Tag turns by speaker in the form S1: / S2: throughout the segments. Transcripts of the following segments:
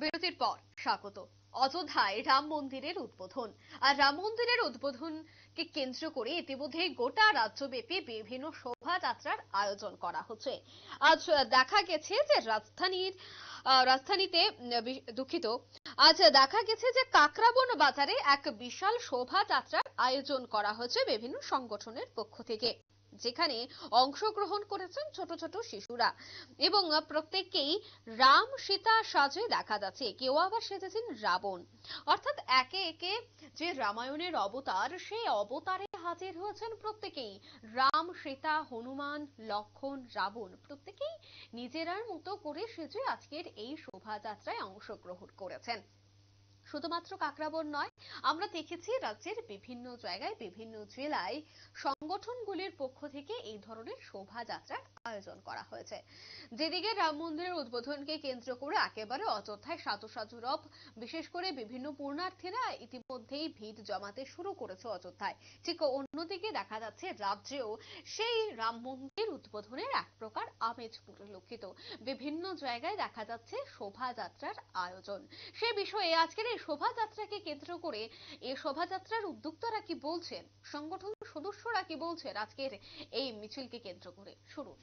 S1: বিরতির পর স্বাগত। অযোধ্যায় রাম মন্দিরের উদ্বোধন। আর রাম মন্দিরের উদ্বোধনকে কেন্দ্র করে ইতিমধ্যে গোটা রাজ্যব্যাপী বিভিন্ন শোভাযাত্রার আয়োজন করা হচ্ছে। আজ দেখা গেছে যে রাজধানীতে দুঃখিত, আজ দেখা গেছে যে কাকরাবন বাজারে এক বিশাল শোভাযাত্রার আয়োজন করা হয়েছে বিভিন্ন সংগঠনের পক্ষ থেকে, যেখানে অংশগ্রহণ করেছেন ছোট ছোট শিশুরা এবং প্রত্যেককেই রাম সীতা সাজে দেখা যাচ্ছে, কেউ আবার সেজেছেন রাবণ। অর্থাৎ একে একে যে রামায়ণের অবতার, সেই অবতারে হাজির হয়েছেন প্রত্যেকেই। রাম, সীতা, হনুমান, লক্ষণ, রাবণ প্রত্যেকেই নিজেরার মতো করে সেজে আজকের এই শোভাযাত্রায় অংশগ্রহণ করেছেন। শুধুমাত্র কাকরাবন নয়, আমরা দেখেছি রাজ্যের বিভিন্ন জায়গায় বিভিন্ন জেলায় সংগঠনগুলির পক্ষ থেকে এই ধরনের শোভাযাত্রার আয়োজন করা হয়েছে। যেদিকে রাম মন্দিরের উদ্বোধনকে কেন্দ্র করে একেবারে অযোধ্যায় সাজু সাজু রব, বিশেষ করে বিভিন্ন পূর্ণার্থীরা ইতিমধ্যেই ভিড় জমাতে শুরু করেছে অযোধ্যায়, ঠিক অন্যদিকে দেখা যাচ্ছে রাজ্যেও সেই রাম মন্দির উদ্বোধনের এক প্রকার আমেজ পরিলক্ষিত। বিভিন্ন জায়গায় দেখা যাচ্ছে শোভাযাত্রার আয়োজন। সে বিষয়ে আজকের এই শোভাযাত্রাকে কেন্দ্র করে এই শোভাযাত্রার উদ্যোক্তারা কি বলছেন, সংগঠন সদস্যরা কি বলছেন আজকের এই মিছিলকে কেন্দ্র করে, শুনুন।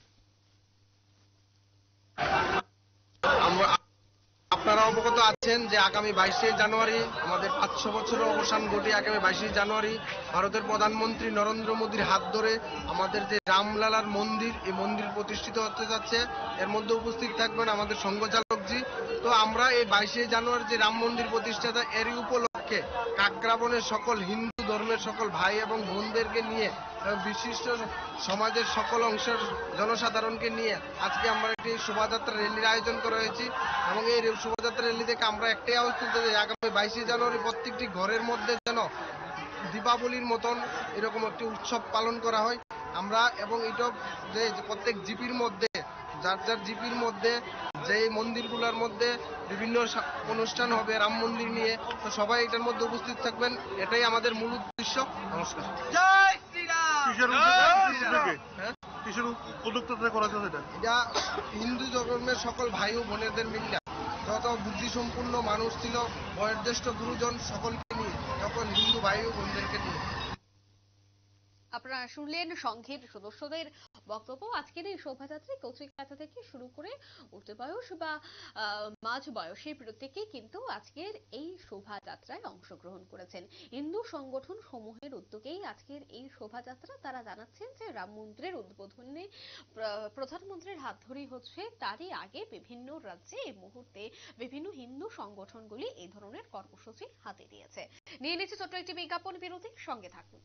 S2: আপনারা অবগত আছেন যে আগামী 22শে জানুয়ারি আমাদের 500 বছরের অবসান ঘটিয়ে আগামী 22শে জানুয়ারি ভারতের প্রধানমন্ত্রী নরেন্দ্র মোদীর হাত ধরে আমাদের যে রামলালার মন্দির, এই মন্দির প্রতিষ্ঠিত হতে যাচ্ছে। এর মধ্যে উপস্থিত থাকবেন আমাদের সংঘচালকজি। তো আমরা এই 22শে জানুয়ারি যে রাম মন্দির প্রতিষ্ঠাতা, এরই উপলক্ষে কাকরাবনের সকল হিন্দু ধর্মের সকল ভাই এবং বোনদেরকে নিয়ে, বিশিষ্ট সমাজের সকল অংশের জনসাধারণকে নিয়ে আজকে আমরা একটি শোভাযাত্রা র্যালির আয়োজন করা হয়েছে। এবং এই শোভাযাত্রা র্যালি থেকে আমরা একটাই আওয়াজ তুলতে চাই, আগামী 22শে জানুয়ারি প্রত্যেকটি ঘরের মধ্যে যেন দীপাবলির মতন এরকম একটি উৎসব পালন করা হয়। আমরা এবং এটা যে প্রত্যেক জিপির মধ্যে, যার যার জিপির মধ্যে যে মন্দিরগুলোর মধ্যে বিভিন্ন অনুষ্ঠান হবে রাম মন্দির নিয়ে, তো সবাই এটার মধ্যে উপস্থিত থাকবেন, এটাই আমাদের মূল উদ্দেশ্য। নমস্কার। জয় শ্রীরাম। কিসের উদ্যোক্তা করা হচ্ছে এটা? হিন্দু ধর্মের সকল ভাই ও বোনেদের মিলে যত বুদ্ধিসম্পন্ন মানুষ ছিল, বয়োজ্যেষ্ঠ গুরুজন সকলকে নিয়ে, তখন হিন্দু ভাই ও বোনদেরকে নিয়ে।
S1: আপনারা শুনলেন সংঘের সদস্যদের বক্তব্য। আজকের এই শোভাযাত্রায় কচি কাঁচা থেকে শুরু করে উর্ধ্ব বয়স বা মাঝ বয়সের প্রত্যেকে কিন্তু আজকের এই শোভাযাত্রায় অংশগ্রহণ করেছেন। হিন্দু সংগঠন সমূহের উদ্যোগেই আজকের এই শোভাযাত্রা। তারা জানাচ্ছেন যে রাম মন্দিরের উদ্বোধনে প্রধানমন্ত্রীর হাত ধরেই হচ্ছে, তারই আগে বিভিন্ন রাজ্যে এই মুহূর্তে বিভিন্ন হিন্দু সংগঠনগুলি এই ধরনের কর্মসূচি হাতে দিয়েছে। নিয়ে নিচ্ছে ছোট্ট একটি বিজ্ঞাপন বিরতি, সঙ্গে থাকুন।